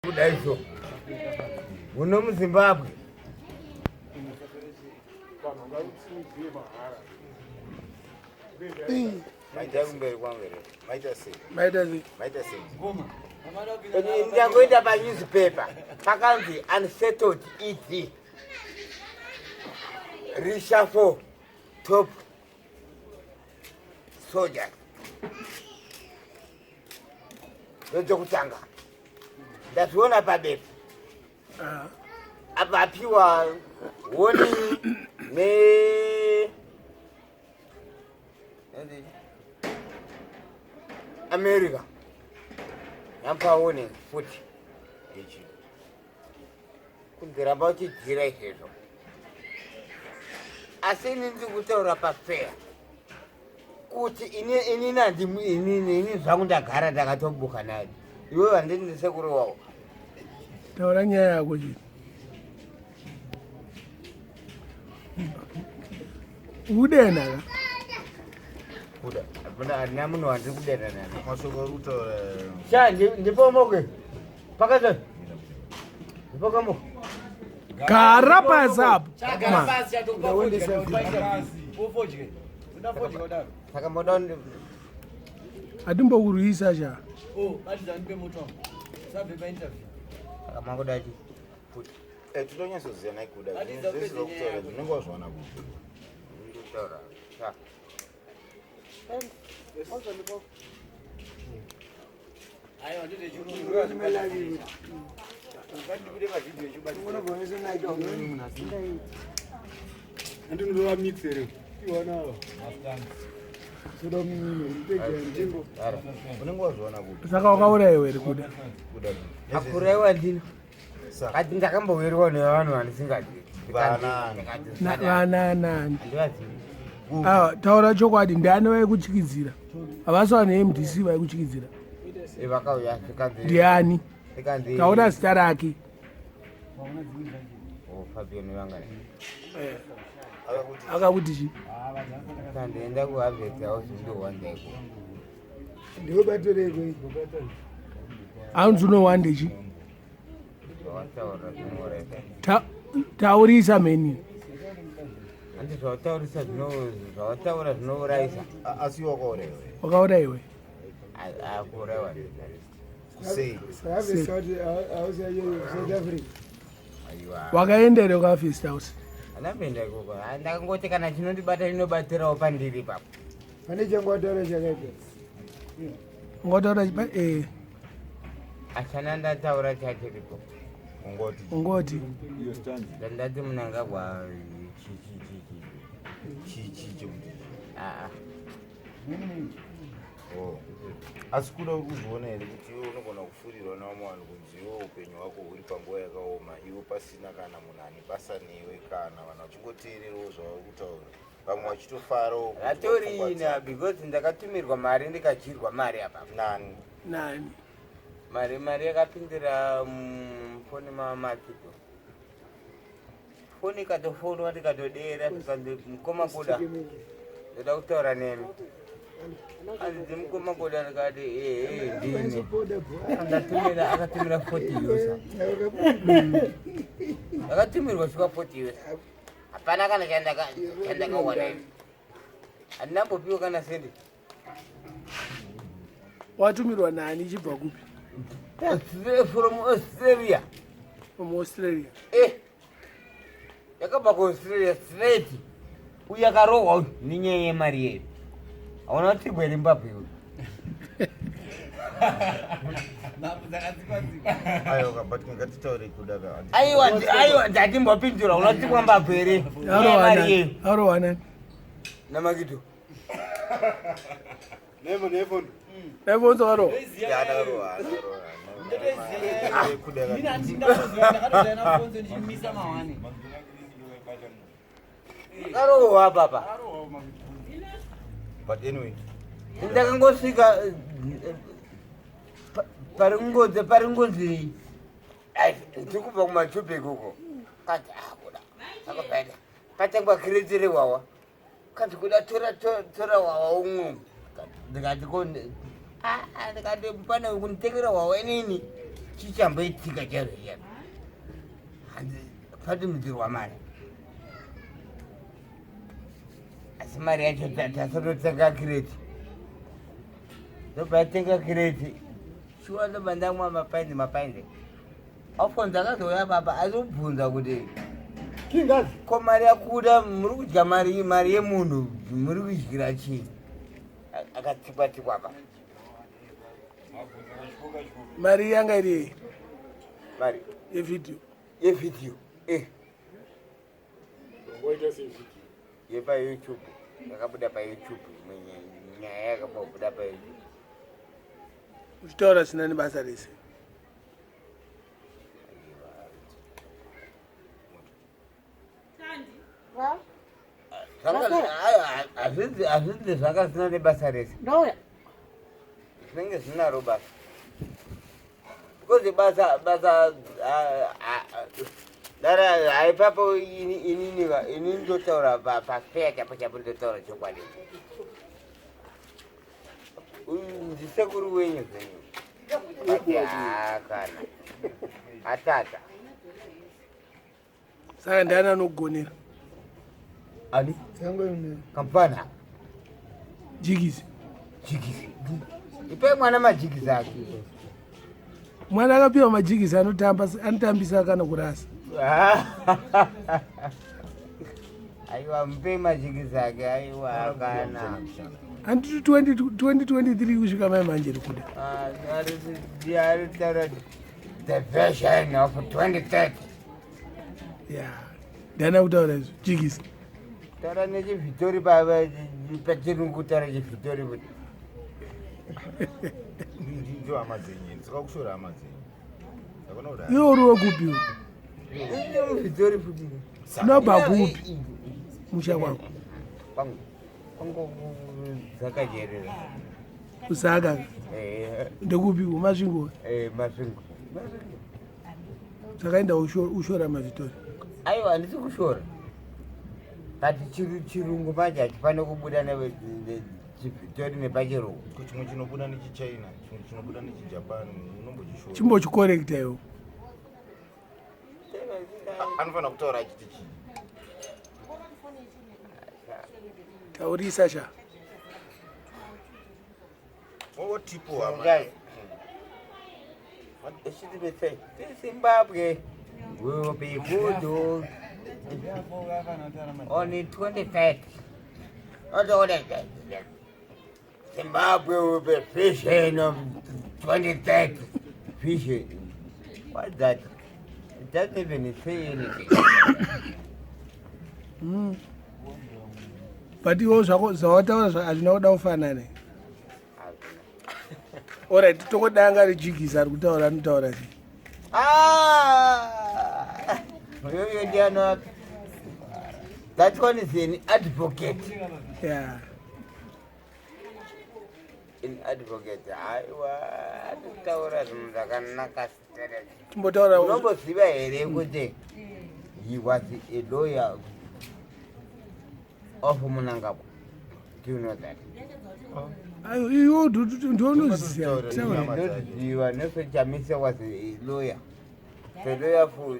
Kuda iso. Uno Zimbabwe. Maita kumberi kwangere. Maita sei. Ndakuita panewspaper. Pakanzi unsettled ET. Reshuffle top soldier. Ndokutanga. Ndatuona pabepa. Apa apiwa warning America. Yampa warning futhi. Kundiramba uchidhira izvezvo. Asi ndinzi kutaura pafair. Kuti ini zvangu ndagara ndakatobuka naye. Iwe handini sekuru wawo. Taura nyaya yako chii. Udena ka? Kuda. Apana munhu wandiri kudena naye. Masoko utaura. Sha ndipomoke. Parkerson. Ndipomoke. Gara pasi apo. Gara pasi atokupa fodye. Undafodye kodaro. Saka moda Atimbokurwisa cha. Batizani pemoto. Sabve pa interview. Saka mangodachi. Tinonyatsoziva naye Kuda. Zvese zvokutaura ndinenge wazviona kuti. Nditaura. Sha. Ayo ndide churu. Andinowa mixere. Iwana. Unenge wazviona kuti. Saka wakaurayiwa here Kuda? Akurayiwa ndino. Kati ndakambowerwa nevanhu vandisingazivi. Vananani. Handivazivi. Taura chokwadi ndiani vaikuchikidzira? Havasi vanhu veMDC vaikuchikidzira? Vakauya. Ndiani? Taura zita rake. Fabian Wangari. Akakuti chi? Kandienda kuharvest house ndohwanda iko. Ndiwe batoreko. Hanzi unohwande chi? Zvawataura zvinoreka. Taurisa meni. Handi zvawataurisa zvawataura zvinourayisa. Asi wakaurayiwa. Wakaurayiwa? Akurayiwa. Sei? Harvest house yayo South Africa. Aiwa. Wakaenda here kuharvest house? Handamboenda ikoko. Ndakangoti kana chinondibata chinobatirawo pandiri ipapo. Pane changwataura chakaita. Ngotaura Achana ndataura chachiripo. ungoti. Ndati munangagwa asi kuda kuzviona here kuti iwe unogona kufurirwa nevamwe vanhu kunzi iwe upenyu hwako huri panguva yakaoma iwe pasina kana munhu ane basa newe kana vanhu vachingoteererawo zvavari kutaura vamwe vachitofarawo atorina because ndakatumirwa mari ndikadyirwa mari apa. Nani? Mari yakapindira foni mamakito. Foni ikatofonwa ndikatodera mukoma Kuda. Ndoda kutaura nemi. Anditi mukoma Kuda ndikati ndini. Akatumira 40 years. Akatumirwa shuka 40 years. Hapana kana chandakawana. Andinambopiwa kana sendi. Watumirwa nani chibva kupi? From Australia. From Australia. Yakabva kuAustralia straight. Uyu akarohwa nenyaya yemari yedu. Hauna kuti bwere Zimbabwe uyu. aiwa but ngatitaure Kuda ka Aiwa ndatimbopindura unoti Zimbabwe here. Arowana. Namakito. Alphonso waro. Karohwa papa. But anyway, ndakangosvika paringonzi ndikubva kumachupe ikoko kati Kuda akabaita patangwa kireti rewawa kati Kuda tora wawa umwe ndikati ndikati pana kunditekera wawa inini chichamboitika chaizvo chaizvo fatimudzirwa mari asi mari yacho tasototenga kireti ndobva tenga kireti shuwa ndobva ndamwa mapaindi Alphonso akazouya papa azobvunza kuti Kingazi. ko mari yakuda muri kudya mari yemunhu muri kudyira chii akatsikwa-tsikwa pa mari yanga iri mari yevidhiyo Ngoita sevidhiyo. yepayoutube yakabuda payoutube nyaya yakabuda payoutube uchitaura sina nebasa rese hazvidi zvakasina nebasa rese zvinenge zvinaro basa because basa dara haipapo ini ndotaura pafeya chapo ndotaura chokwadi ndisekuru wenyu zvenyu kana atata saka ndiani anogonera ani Sangwe kampana jigisi ipai mwana majigisi ake mwana akapiwa majigisi anotambisa kana kurasa aiwa mupei majigisi ake aiwa kana handiti 2023 kusvika mai manje rikuda the version of 2030 ya ndiana kutaura izvo jigisi taura nechivhitori pachirungu taura chivhitori kuti ndio hama dzenyu dzakakushora hama dzenyu ndakona kudai iwo uriwo kupiwo muvhitori futi unobva kupi musha kwako kwangu dzakajerera usaka ndekupiwo masvingo masvingo sakaenda ushora mavitori aiwa handisi kushora kati chirungu manje hachifane kubuda chivhitori nepachirungu chimwe chinobuda nechichina chimwe chinobuda nechijapan unombochishora chimbochikorekta iwo anofanira kutaura achiti chii taurisa sha otipo hama Zimbabwe will be good on the 25th. Not all that. Zimbabwe will be fishing on 23rd. Fishing. What's that? It doesn't even say anything. but iwo zvawataura hazvina kuda kufanana orit tokodanga rijigisa ari kutaura anotaura sei Yoyo ndiano. That one is an advocate. ya An advocate. Aiwa, taura zvinhu zvakanaka straight. timbotaura Unomboziva here kuti he was a lawyer of Munangagwa. Do you know that? ayo iwo ndionozisiya You are not Chamisa was a lawyer. The lawyer for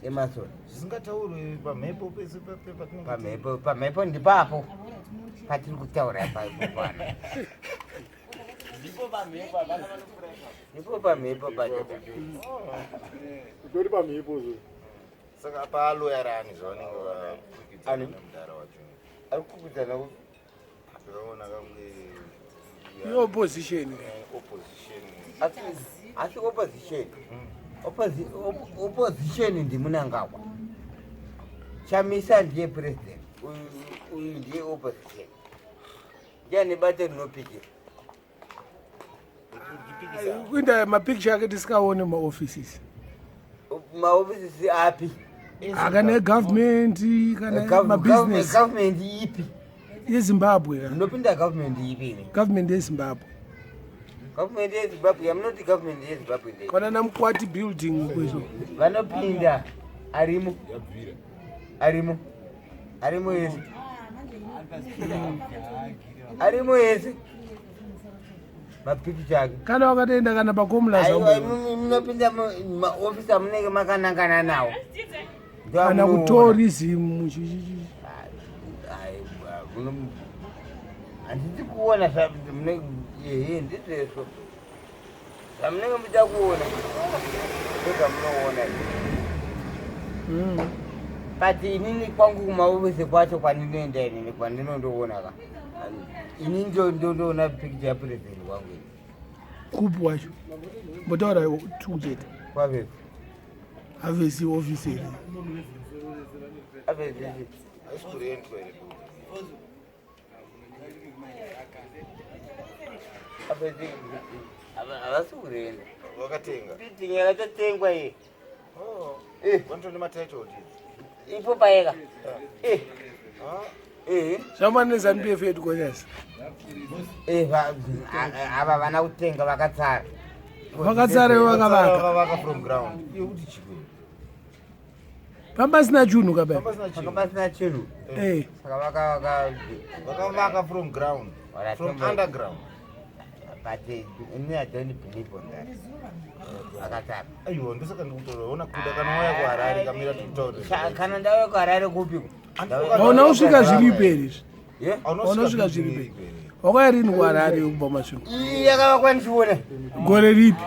Emerson. zvisingataurwi pamhepo pese Pamhepo ndipapo patiri kutaura paipo pana. Ndipo pamhepo patata. Utori pamhepo zo. saka paaloyarani zvavanenge vakwikidza mudara wacho Ari kukudzana ndakaona kamwe iopposition opposition asi opposition ndimunangagwa. Chamisa ndiye president. Uyu ndiye opposition. Ndiani bate rinopikira. kuinda mapicture ake tisikaone maoffices Maofisi api? akana egovernment kana mabusiness Government ipi? yezimbabwe ka Ndopinda government ipi ini? government yezimbabwe Government yeZimbabwe, I'm not the government yeZimbabwe there. kwana namukwati building kwezo Vanopinda arimo yese. Arimo yese. mapikicha ake kana wakatoenda kana pakomulaza munopinda maofisa munenge makanangana nawo kana kutourism handiti kuona ndizvezvo zvamunenge muchida kuona zvezvamunoona but inini kwangu kumaofisi kwacho kwandinoenda inini kwandinondoona ka ini ndoona pikicha yapurezidendi wangu kupi wacho mbotaura tukucheta kwavesi havesi ofisi here avesi asikurendwa here havasi kurenda wakatenga piting yakatotengwa iyi vanotone matitle ipo paeka zvamana nezanupf yedu konyasi ava vana kutenga vakatsara vakatsara vakavaka from ground yekuti chikwe pamba sina chunhu kababa panga pasina chinhu saka vakavaka from ground from underground but I don't believe on that vakatapa aiwa ndosaka ndikutoona kuda kana waya kuharare kamira tutaure kana ndauya kuharare kupiko auna kusvika zviriperizvi aunosvika zviripe wakauya rini kuharare kubva masvingo yakavakwa ndichiona gore ripi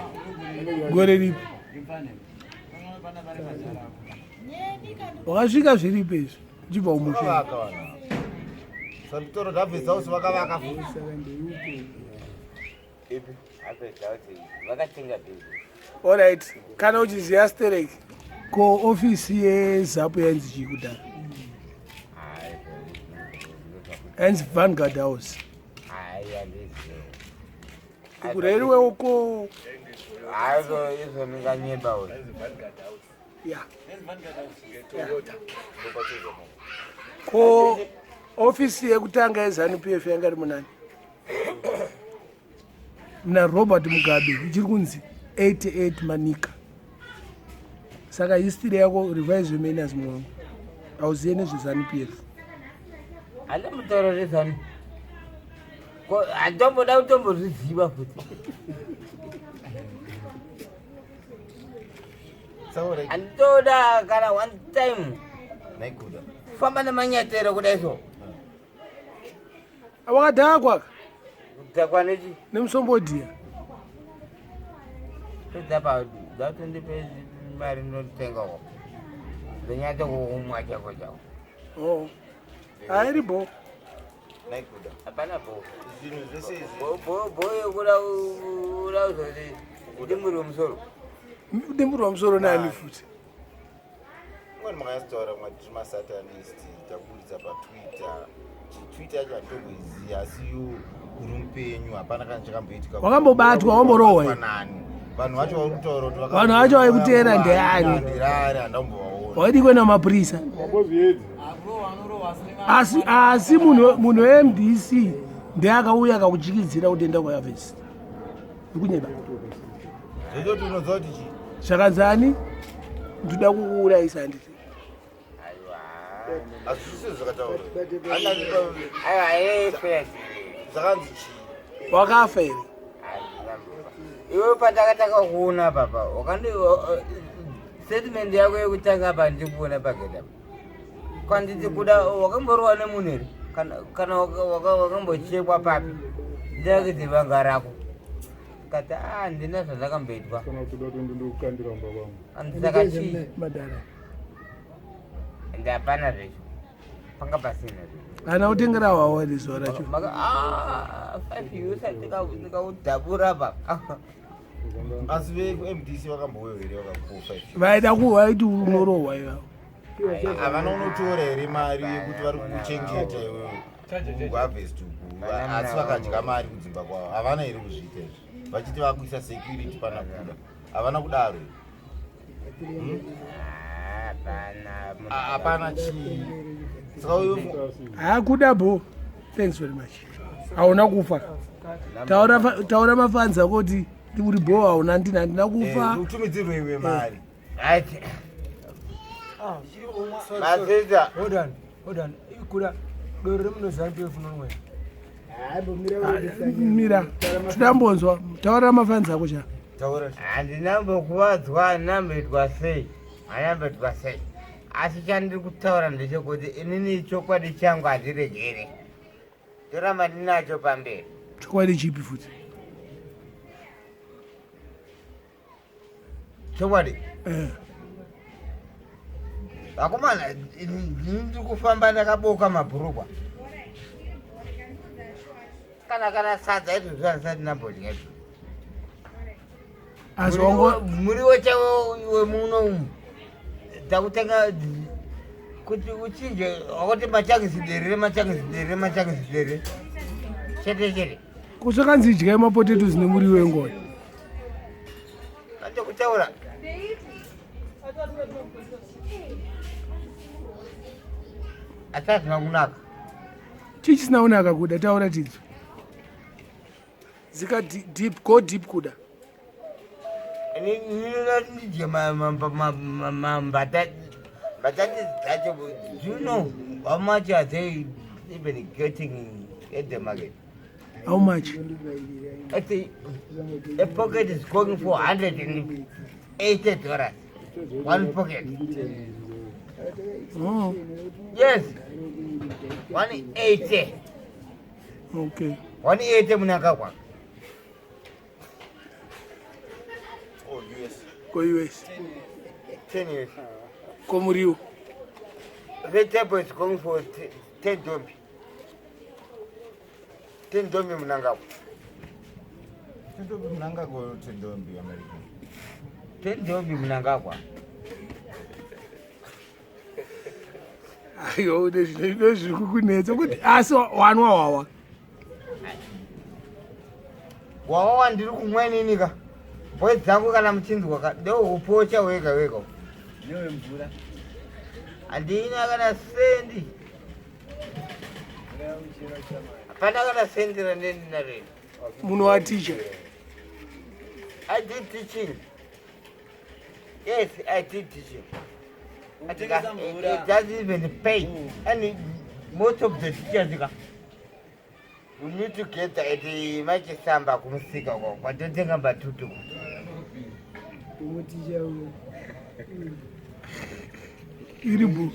wakasvika zviripe izvi uchibva umusha sanditoro dabvezausi vakavaka vakatenga bhezi allright kana uchiziva sterek ko ofisi yezapu yanzi chii kudhara yanzi vanguard house kureriweko aizo izoninganyeba ko ofisi yekutanga yeZANU-PF yanga iri munani muna Robert Mugabe ichiri kunzi 88 Manika. Saka history yako revise remain as mwangu auziye nezveZANU-PF ane mutoro rezanu atomboda kutombozviziva futi anditoda kana one time famba nemanyatero kudai so wakadhakwa kudhakwa nechi nemusombodhiya todzapa datondipe mari ndotengako ndonyate kuumwa chako chako hairi bo hapana bo yokuda uzoti dimburi wemusoro dimburi wemusoro nani futi mwana makasitaura mwatiri masatanist takuudza patwitter twitter yacho handitomboiziva asi uri mupenyu hapana kana chakamboitika wakambobatwa wamborohwa vanhu vacho vari kutaura kuti vanhu vacho vaikutera ndeani ndirari handambovaona waidikwe namapurisa asi munhu weMDC ndeakauya akakuchikidzira kutenda kwaavhesi ndikunyeba zvechoti unoziva kuti chii zvakanzani ndoda kukuurayisa handiti asi zvise zvakataura zvakanzi chii wakafa here iwe pandakataka kuona papa wakandi statement yako yekutanga pa ndikuona pagedha kwanditi kuda wakamborowa nemunhu here kana wakambochekwa papi ndakiti vanga rako kati ndina zvandakamboitwa andisaka chii ende hapana zvecho panga pasina zvecho ana utengera wawa rizuva racho 5 years ndikaudhabura papa asi veMDC vakambouya here vakakupa 5 vaida kuvaiti unorohwa ivavo havana unotora here mari yekuti vari kuchengeta iwewe kuharvest uku asi vakadya mari kudzimba kwavo havana here kuzviita izvi vachiti vakuisa security pana kuda havana kudaro hapana chii hakuda bo thanks very much hauna kufa taura mafanzi ako kuti uri bo hauna ndina kufa utumidzirwe iwe mari mazita Hold on. Kuda dore remuno ZANU-PF nonwe. mira tidambonzwa taura mafanzi ako cha handinambokuwadzwa handinamboitwa sei handinamboitwa sei asi chandiri kutaura ndechekuti inini chokwadi changu handiregere toramba ndinacho pamberi. chokwadi chipi futi chokwadi vakomana ndiri kufamba ndakaboka mabhurukwa kana sadza izvo zvanisati nambodya asi wango muriwo chavo iwe muno umu takutenga kuti uchinje wakuti machangisiderere chete kusakanzi idyai mapotatoes nemuriwo wengoni andokutaura atasina kunaka chichisina kunaka kuda taura tidzo zika deep go deep kuda ninoti ndidye mbatati dzacho. Do you know how much are they even getting at the market? how much A pocket is going for $180. One pocket. oh Yes. 180. okay 180 munakakwa. Oh, US. ko US 10 years. ko muriwo Vegetable is going for 10 dombi. 10 dombi munangakwa. Tindombi munangagwa tindombi America. 10 dombi munangakwa. ayo nezvino zviri kukunetsa kuti asi wanwa wawa Wawawa ndiri kumwa ninika. Boy dzangu kana muchinzwa ka ndo upocha wega. Newe mvura. Andina kana sendi. Apana kana sendi raneni na reni. munhu waticha I did teaching. Yes, I did teaching. It doesn't even pay. And most of the teachers, you need to get the magic samba kumusika kwa totenga batutu. iribu